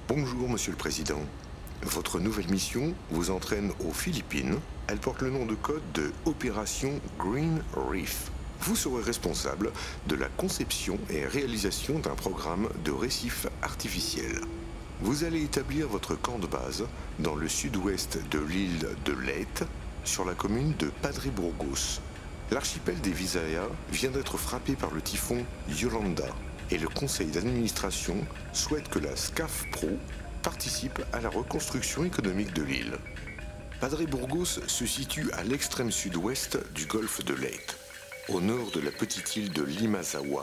Bonjour Monsieur le Président. Votre nouvelle mission vous entraîne aux Philippines. Elle porte le nom de code de Opération Green Reef. Vous serez responsable de la conception et réalisation d'un programme de récif artificiel. Vous allez établir votre camp de base dans le sud-ouest de l'île de Leyte, sur la commune de Padre Burgos. L'archipel des Visayas vient d'être frappé par le typhon Yolanda et le conseil d'administration souhaite que la SCAF Pro participe à la reconstruction économique de l'île. Padre Burgos se situe à l'extrême sud-ouest du golfe de Leyte, au nord de la petite île de Limazawa.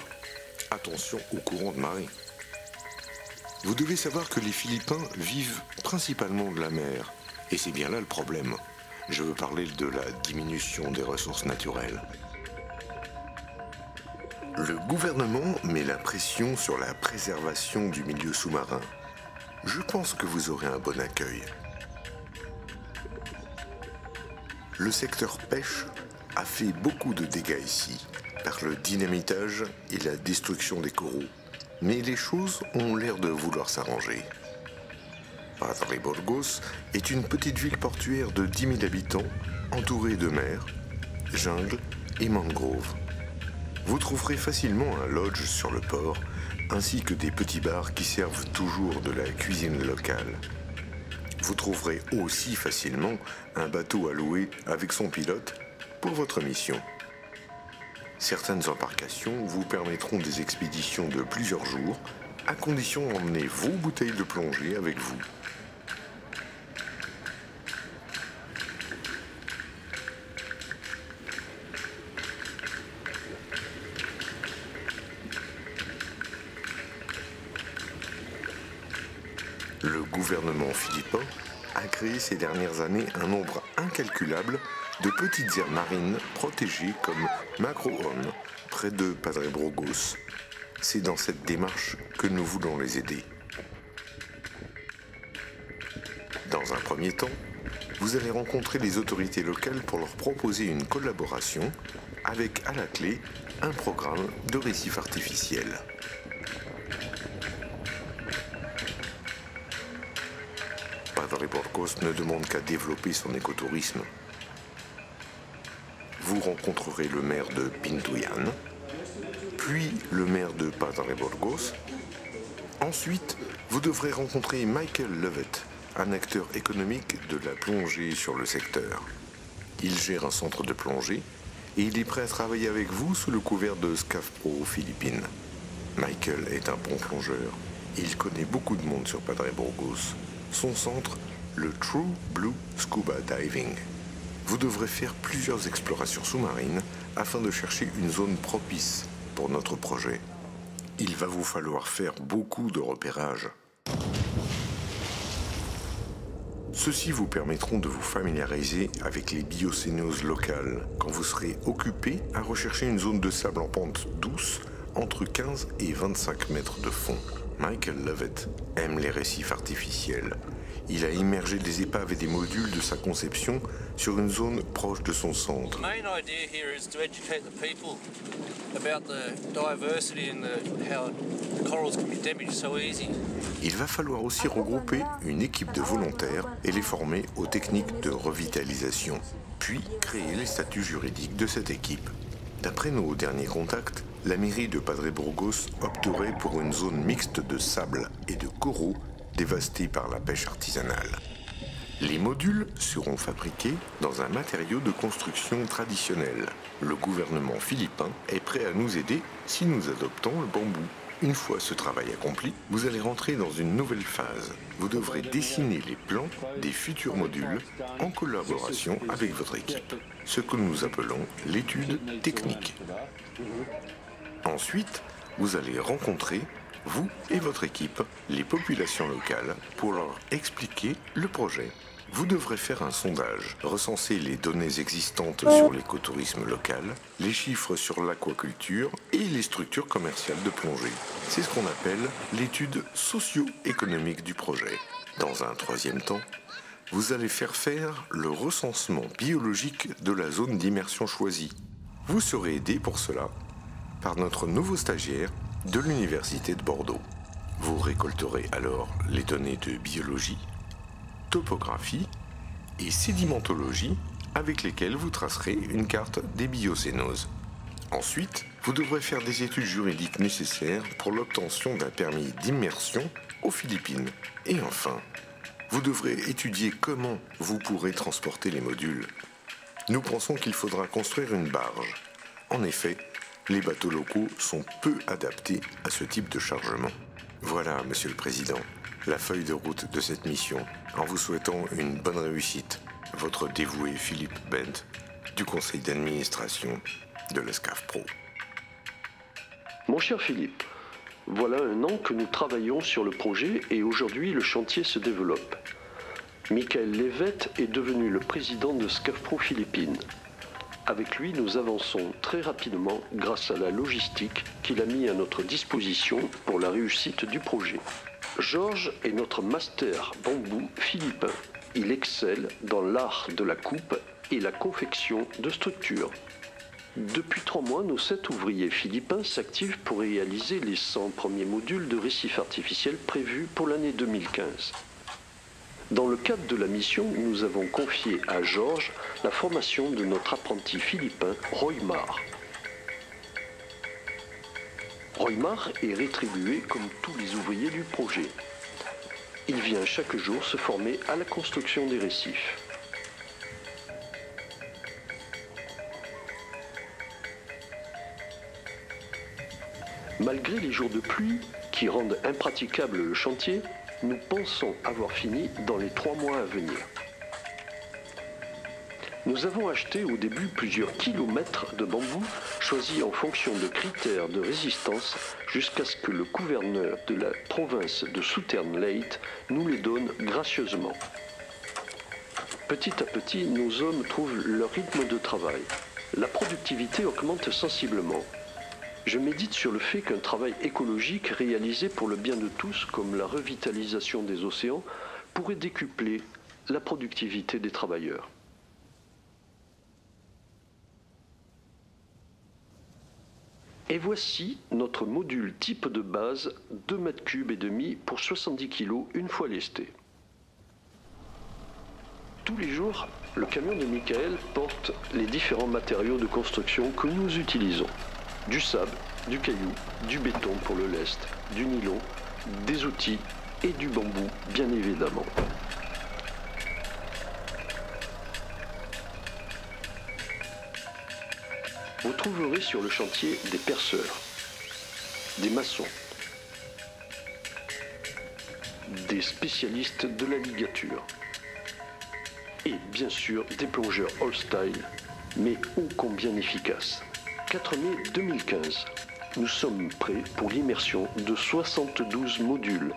Attention au courant de marée. Vous devez savoir que les Philippins vivent principalement de la mer, et c'est bien là le problème. Je veux parler de la diminution des ressources naturelles. Le gouvernement met la pression sur la préservation du milieu sous-marin. Je pense que vous aurez un bon accueil. Le secteur pêche a fait beaucoup de dégâts ici, par le dynamitage et la destruction des coraux. Mais les choses ont l'air de vouloir s'arranger. Padre Burgos est une petite ville portuaire de 10 000 habitants, entourée de mer, jungle et mangroves. Vous trouverez facilement un lodge sur le port, ainsi que des petits bars qui servent toujours de la cuisine locale. Vous trouverez aussi facilement un bateau à louer avec son pilote pour votre mission. Certaines embarcations vous permettront des expéditions de plusieurs jours, à condition d'emmener vos bouteilles de plongée avec vous. Le gouvernement philippin a créé ces dernières années un nombre incalculable de petites aires marines protégées comme Macroon, près de Padre Burgos. C'est dans cette démarche que nous voulons les aider. Dans un premier temps, vous allez rencontrer les autorités locales pour leur proposer une collaboration avec, à la clé, un programme de récif artificiel. Padre Burgos ne demande qu'à développer son écotourisme. Vous rencontrerez le maire de Pintuyan, puis le maire de Padre Burgos. Ensuite, vous devrez rencontrer Michael Lovett, un acteur économique de la plongée sur le secteur. Il gère un centre de plongée et il est prêt à travailler avec vous sous le couvert de SCAF Pro aux Philippines. Michael est un bon plongeur et il connaît beaucoup de monde sur Padre Burgos. Son centre, le True Blue Scuba Diving. Vous devrez faire plusieurs explorations sous-marines afin de chercher une zone propice pour notre projet. Il va vous falloir faire beaucoup de repérages. Ceux-ci vous permettront de vous familiariser avec les biocénoses locales quand vous serez occupé à rechercher une zone de sable en pente douce entre 15 et 25 mètres de fond. Michael Lovett aime les récifs artificiels. Il a immergé des épaves et des modules de sa conception sur une zone proche de son centre. Il va falloir aussi regrouper une équipe de volontaires et les former aux techniques de revitalisation, puis créer les statuts juridiques de cette équipe. D'après nos derniers contacts, la mairie de Padre Burgos opterait pour une zone mixte de sable et de coraux dévastée par la pêche artisanale. Les modules seront fabriqués dans un matériau de construction traditionnel. Le gouvernement philippin est prêt à nous aider si nous adoptons le bambou. Une fois ce travail accompli, vous allez rentrer dans une nouvelle phase. Vous devrez dessiner les plans des futurs modules en collaboration avec votre équipe, ce que nous appelons l'étude technique. Ensuite, vous allez rencontrer, vous et votre équipe, les populations locales pour leur expliquer le projet. Vous devrez faire un sondage, recenser les données existantes sur l'écotourisme local, les chiffres sur l'aquaculture et les structures commerciales de plongée. C'est ce qu'on appelle l'étude socio-économique du projet. Dans un troisième temps, vous allez faire le recensement biologique de la zone d'immersion choisie. Vous serez aidé pour cela par notre nouveau stagiaire de l'Université de Bordeaux. Vous récolterez alors les données de biologie, topographie et sédimentologie avec lesquelles vous tracerez une carte des biocénoses. Ensuite, vous devrez faire des études juridiques nécessaires pour l'obtention d'un permis d'immersion aux Philippines. Et enfin, vous devrez étudier comment vous pourrez transporter les modules. Nous pensons qu'il faudra construire une barge. En effet, les bateaux locaux sont peu adaptés à ce type de chargement. Voilà, Monsieur le Président, la feuille de route de cette mission. En vous souhaitant une bonne réussite, votre dévoué Philippe Bent, du conseil d'administration de l'ESCAF Pro. Mon cher Philippe, voilà 1 an que nous travaillons sur le projet et aujourd'hui le chantier se développe. Michael Levet est devenu le président de SCAF Pro Philippines. Avec lui, nous avançons très rapidement grâce à la logistique qu'il a mis à notre disposition pour la réussite du projet. Georges est notre master bambou philippin. Il excelle dans l'art de la coupe et la confection de structures. Depuis 3 mois, nos 7 ouvriers philippins s'activent pour réaliser les 100 premiers modules de récif artificiel prévus pour l'année 2015. Dans le cadre de la mission, nous avons confié à Georges la formation de notre apprenti philippin Roymar. Roymar est rétribué comme tous les ouvriers du projet. Il vient chaque jour se former à la construction des récifs. Malgré les jours de pluie qui rendent impraticable le chantier, nous pensons avoir fini dans les 3 mois à venir. Nous avons acheté au début plusieurs kilomètres de bambou choisis en fonction de critères de résistance jusqu'à ce que le gouverneur de la province de Southern Leyte nous les donne gracieusement. Petit à petit, nos hommes trouvent leur rythme de travail. La productivité augmente sensiblement. Je médite sur le fait qu'un travail écologique réalisé pour le bien de tous, comme la revitalisation des océans, pourrait décupler la productivité des travailleurs. Et voici notre module type de base, 2,5 m³ pour 70 kg une fois lesté. Tous les jours, le camion de Michael porte les différents matériaux de construction que nous utilisons. Du sable, du caillou, du béton pour le lest, du nylon, des outils et du bambou, bien évidemment. Vous trouverez sur le chantier des perceurs, des maçons, des spécialistes de la ligature et bien sûr des plongeurs all-style, mais ô combien efficaces. 4 mai 2015, nous sommes prêts pour l'immersion de 72 modules.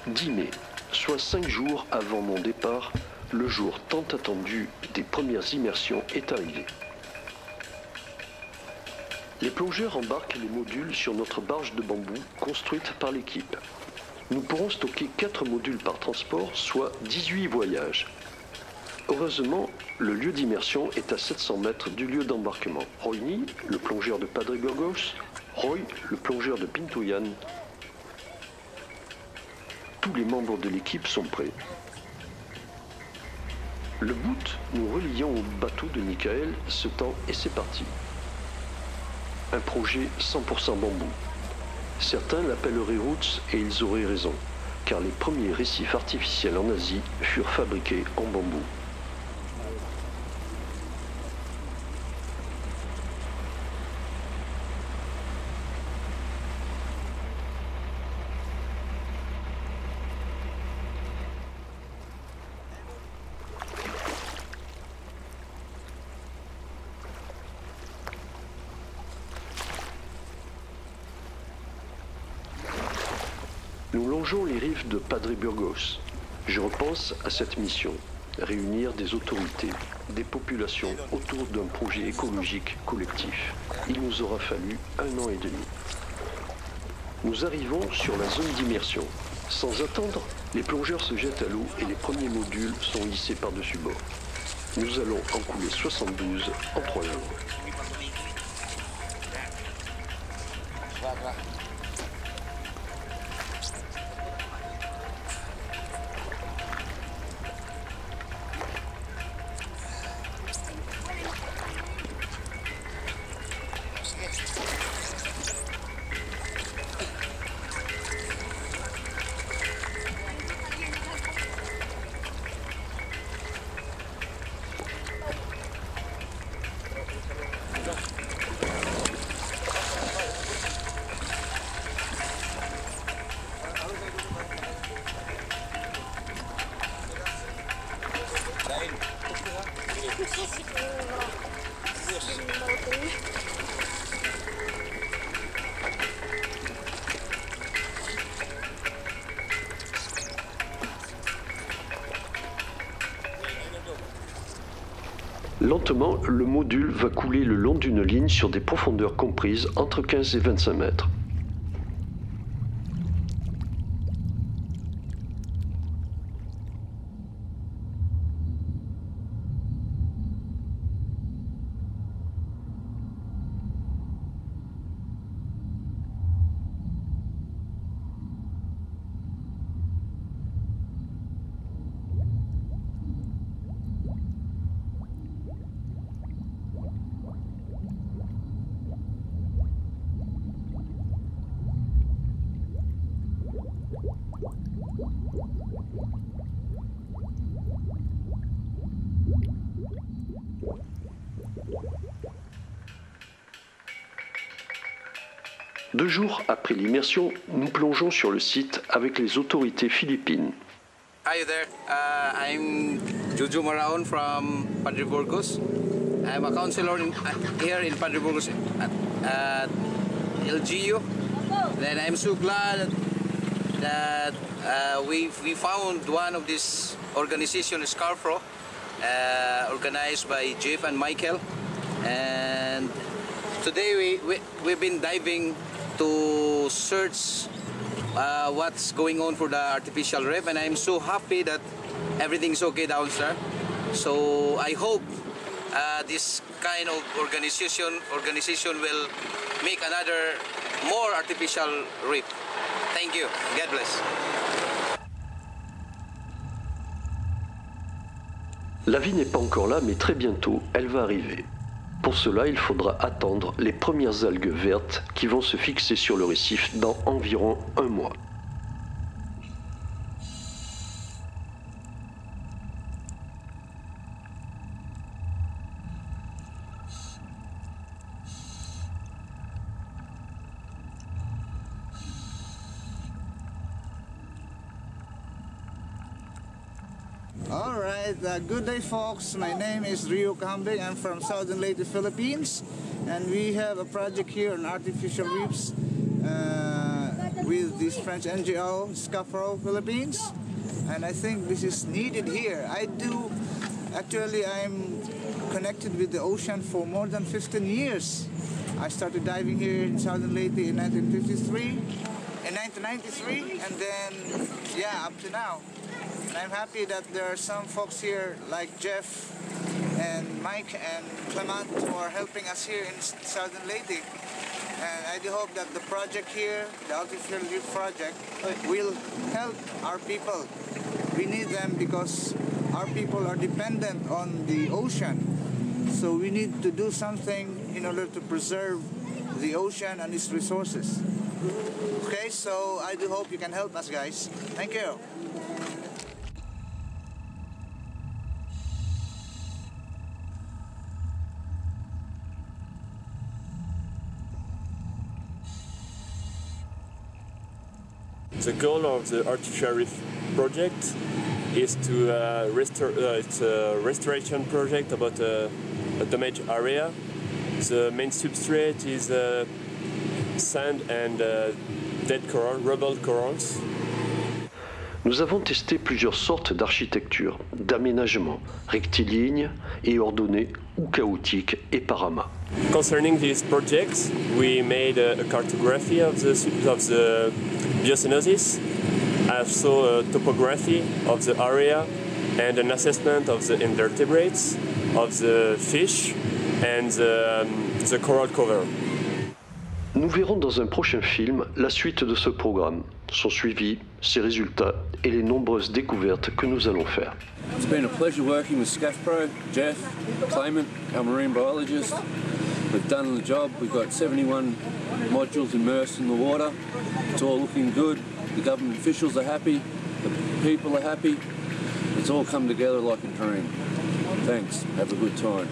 « 10 mai, soit 5 jours avant mon départ, le jour tant attendu des premières immersions est arrivé. Les plongeurs embarquent les modules sur notre barge de bambou construite par l'équipe. Nous pourrons stocker 4 modules par transport, soit 18 voyages. Heureusement, le lieu d'immersion est à 700 mètres du lieu d'embarquement. Royni, le plongeur de Padre Burgos, Roy, le plongeur de Pintuyan. Tous les membres de l'équipe sont prêts. Le boot nous reliant au bateau de Michael se tend et c'est parti. Un projet 100% bambou. Certains l'appelleraient Roots et ils auraient raison, car les premiers récifs artificiels en Asie furent fabriqués en bambou. Nous longeons les rives de Padre Burgos. Je repense à cette mission, réunir des autorités, des populations autour d'un projet écologique collectif. Il nous aura fallu 1 an et demi. Nous arrivons sur la zone d'immersion. Sans attendre, les plongeurs se jettent à l'eau et les premiers modules sont hissés par-dessus bord. Nous allons en couler 72 en 3 jours. Lentement, le module va couler le long d'une ligne sur des profondeurs comprises entre 15 et 25 mètres. Deux jours après l'immersion, nous plongeons sur le site avec les autorités philippines. Hi there, I'm Jojo Maraon from Padre Burgos. I'm a counselor here in Padre Burgos at LGU. Then I'm so glad that we found one of this organization, Scarfro, organized by Jeff and Michael. And today we've been diving to search what's going on for the artificial reef, and I'm so happy that everything's okay down there. So I hope this kind of organization will make another more artificial reef. Thank you. God bless. La vie n'est pas encore là, mais très bientôt, elle va arriver. Pour cela, il faudra attendre les premières algues vertes qui vont se fixer sur le récif dans environ un mois. All right, good day folks. My name is Rio Cambing. I'm from Southern Leyte, Philippines, and we have a project here on artificial reefs with this French NGO, Scafro Philippines, and I think this is needed here. I'm connected with the ocean for more than 15 years. I started diving here in Southern Leyte in 1993, and then, yeah, up to now. And I'm happy that there are some folks here like Jeff and Mike and Clement who are helping us here in Southern Leyte. And I do hope that the project here, the Artificial Reef Project, will help our people. We need them because our people are dependent on the ocean. So we need to do something in order to preserve the ocean and its resources. Okay, so I do hope you can help us, guys. Thank you. The goal of the Artificial Reef project is to it's a restoration project about a damaged area. The main substrate is sand and dead coral, rubble corals. Nous avons testé plusieurs sortes d'architecture, d'aménagement, rectiligne et ordonné ou chaotique et parama. Concerning this project, we made a cartography of the biocenosis also topography of the area and an assessment of the invertebrates, of the fish and the coral cover. Nous verrons dans un prochain film la suite de ce programme, son suivi, ses résultats et les nombreuses découvertes que nous allons faire. It's been a pleasure working with SCAFPRO, Jeff, Clement, our marine biologist. We've done the job. We've got 71 modules immersed in the water. It's all looking good. The government officials are happy. The people are happy. It's all come together like a dream. Thanks. Have a good time.